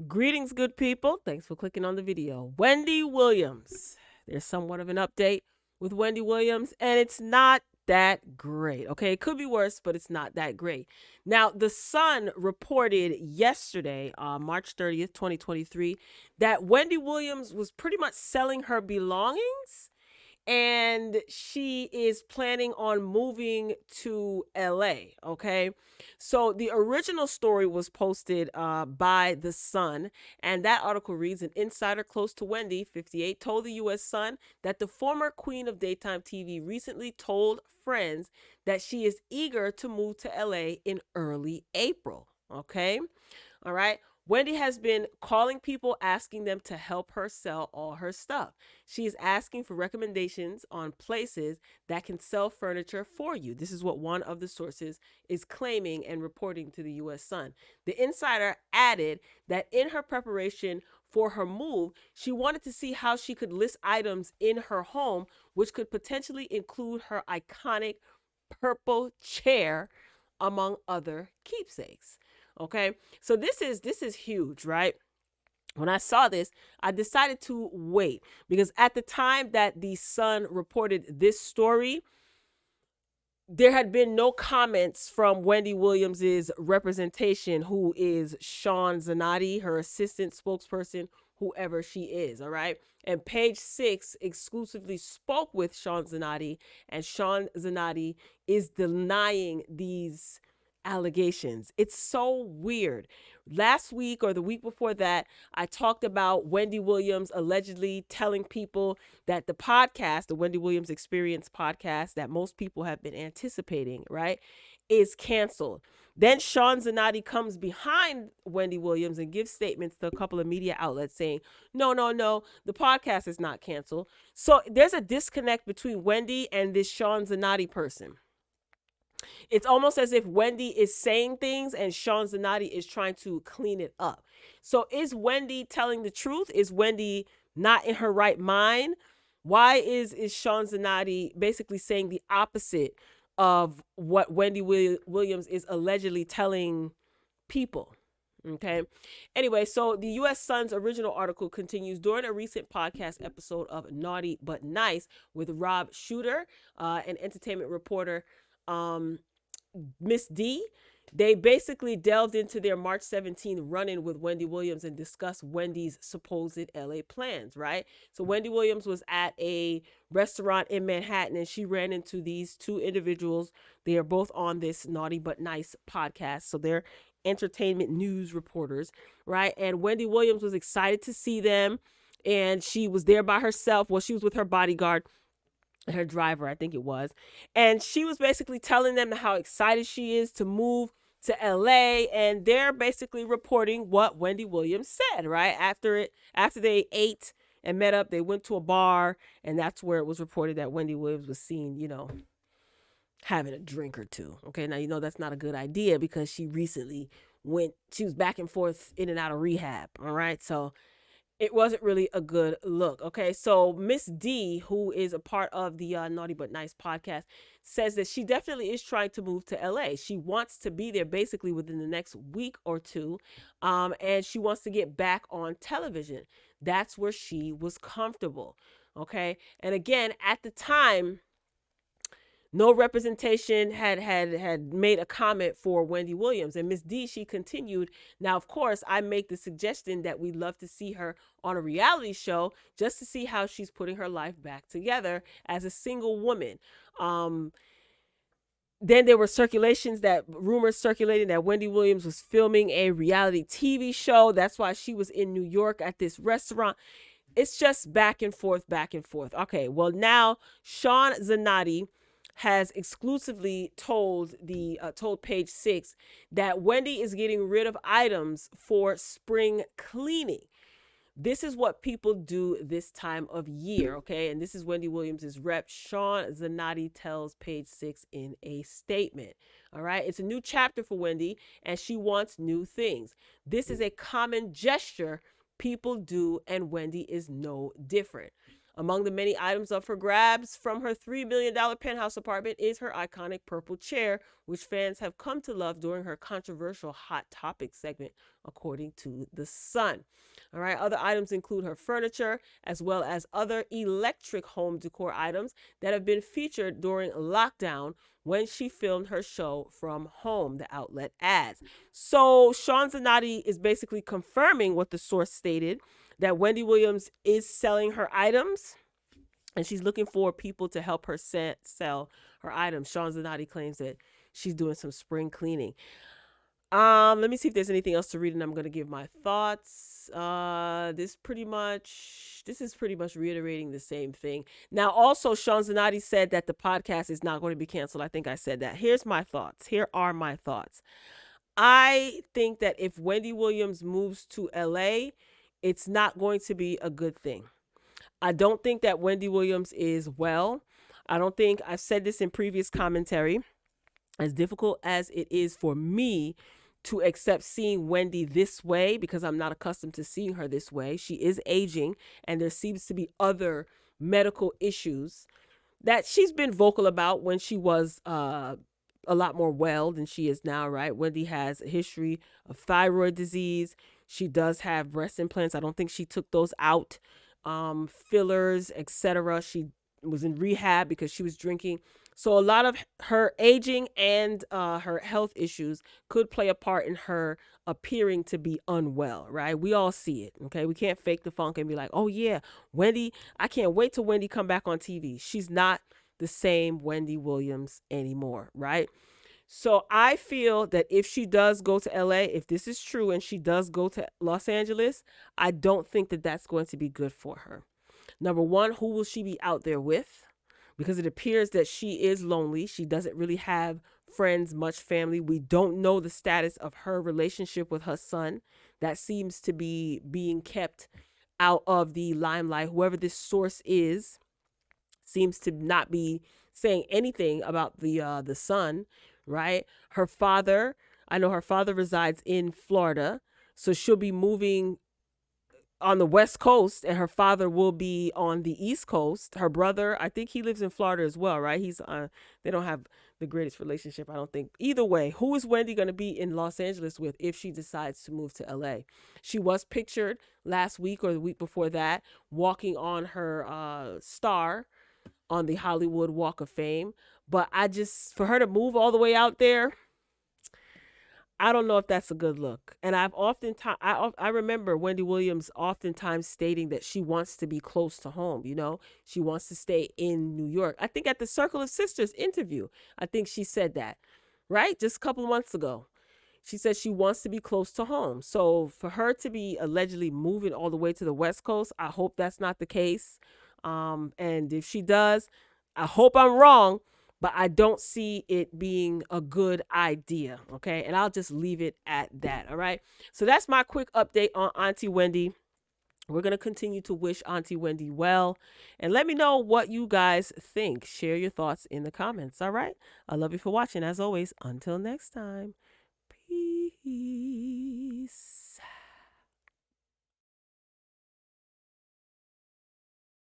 Greetings, good people. Thanks for clicking on the video. Wendy Williams. There's somewhat of an update with Wendy Williams, and it's not that great. Okay, it could be worse, but it's not that great. Now, The Sun reported yesterday, March 30th, 2023, that Wendy Williams was pretty much selling her belongings and she is planning on moving to LA. Okay. So the original story was posted by The Sun, and that article reads: An insider close to Wendy, 58, told the U.S. Sun that the former queen of daytime TV recently told friends that she is eager to move to LA in early April. Okay. All right. Wendy has been calling people asking them to help her sell all her stuff. She is asking for recommendations on places that can sell furniture for you. This is what one of the sources is claiming and reporting to the US Sun. The insider added that in her preparation for her move, she wanted to see how she could list items in her home, which could potentially include her iconic purple chair, among other keepsakes. Okay, so this is huge, right? When I saw this, I decided to wait because at the time that the Sun reported this story, there had been no comments from Wendy Williams's representation, who is Sean Zanotti, her assistant spokesperson, whoever she is. All right. And Page Six exclusively spoke with Sean Zanotti, and Sean Zanotti is denying these allegations. It's so weird. Last week or the week before that, I talked about Wendy Williams allegedly telling people that the podcast, the Wendy Williams Experience podcast that most people have been anticipating, right, is canceled. Then Sean Zanotti comes behind Wendy Williams and gives statements to a couple of media outlets saying, no, the podcast is not canceled. So there's a disconnect between Wendy and this Sean Zanotti person. It's almost as if Wendy is saying things and Sean Zanotti is trying to clean it up. So is Wendy telling the truth? Is Wendy not in her right mind? Why is Sean Zanotti basically saying the opposite of what Wendy Williams is allegedly telling people? Okay. Anyway, so the U.S. Sun's original article continues. During a recent podcast episode of Naughty But Nice with Rob Shooter, an entertainment reporter, Miss D, they basically delved into their March 17th run-in with Wendy Williams and discussed Wendy's supposed LA plans, right? So Wendy Williams was at a restaurant in Manhattan and she ran into these two individuals. They are both on this Naughty But Nice podcast. So they're entertainment news reporters, right? And Wendy Williams was excited to see them, and she was there by herself. Well, she was with her bodyguard, her driver, I think it was. And she was basically telling them how excited she is to move to LA, and they're basically reporting what Wendy Williams said, right? After they ate and met up, they went to a bar, and that's where it was reported that Wendy Williams was seen, having a drink or two. Okay, now that's not a good idea because she was back and forth in and out of rehab. All right, so it wasn't really a good look. Okay, so Miss D, who is a part of the Naughty But Nice podcast, says that she definitely is trying to move to LA. She wants to be there basically within the next week or two, and she wants to get back on television. That's where she was comfortable. Okay, and again, at the time, no representation had made a comment for Wendy Williams. And Miss D, she continued, now, of course, I make the suggestion that we'd love to see her on a reality show just to see how she's putting her life back together as a single woman. Then there were rumors circulating that Wendy Williams was filming a reality TV show. That's why she was in New York at this restaurant. It's just back and forth, back and forth. Okay, well, now Sean Zanotti has exclusively told Page Six that Wendy is getting rid of items for spring cleaning. This is what people do this time of year, okay? And this is Wendy Williams' rep, Sean Zanotti, tells Page Six in a statement. All right, it's a new chapter for Wendy, and she wants new things. This is a common gesture people do, and Wendy is no different. Among the many items up for grabs from her $3 million penthouse apartment is her iconic purple chair, which fans have come to love during her controversial Hot Topic segment, according to The Sun. All right, other items include her furniture, as well as other electric home decor items that have been featured during lockdown when she filmed her show from home, the outlet adds. So Sean Zanotti is basically confirming what the source stated, that Wendy Williams is selling her items and she's looking for people to help her sell her items. Sean Zanotti claims that she's doing some spring cleaning. Let me see if there's anything else to read, and I'm going to give my thoughts. This is pretty much reiterating the same thing. Now, also, Sean Zanotti said that the podcast is not going to be canceled. I think I said that. Here are my thoughts. I think that if Wendy Williams moves to LA, it's not going to be a good thing. I don't think that Wendy Williams is well. I've said this in previous commentary, as difficult as it is for me to accept seeing Wendy this way, because I'm not accustomed to seeing her this way. She is aging, and there seems to be other medical issues that she's been vocal about when she was a lot more well than she is now, right? Wendy has a history of thyroid disease. She does have breast implants. I don't think she took those out. Fillers, etc. She was in rehab because she was drinking. So a lot of her aging and her health issues could play a part in her appearing to be unwell, right? We all see it, okay? We can't fake the funk and be like, oh yeah, Wendy, I can't wait till Wendy come back on TV. She's not the same Wendy Williams anymore, right? So I feel that if she does go to LA, if this is true and she does go to Los Angeles, I don't think that that's going to be good for her. Number one, who will she be out there with? Because it appears that she is lonely. She doesn't really have friends, much family. We don't know the status of her relationship with her son. That seems to be being kept out of the limelight. Whoever this source is seems to not be saying anything about the son, right? Her father, I know her father resides in Florida, so she'll be moving on the West Coast, and her father will be on the East Coast. Her brother, I think he lives in Florida as well, right? They don't have the greatest relationship, I don't think. Either way, who is Wendy going to be in Los Angeles with if she decides to move to LA? She was pictured last week or the week before that walking on her star on the Hollywood Walk of Fame. But for her to move all the way out there, I don't know if that's a good look. And I remember Wendy Williams oftentimes stating that she wants to be close to home. She wants to stay in New York. I think at the Circle of Sisters interview, I think she said that, right? Just a couple of months ago. She said she wants to be close to home. So for her to be allegedly moving all the way to the West Coast, I hope that's not the case. And if she does, I hope I'm wrong, but I don't see it being a good idea. Okay. And I'll just leave it at that. All right. So that's my quick update on Auntie Wendy. We're going to continue to wish Auntie Wendy well, and let me know what you guys think. Share your thoughts in the comments. All right. I love you for watching. As always, until next time, peace.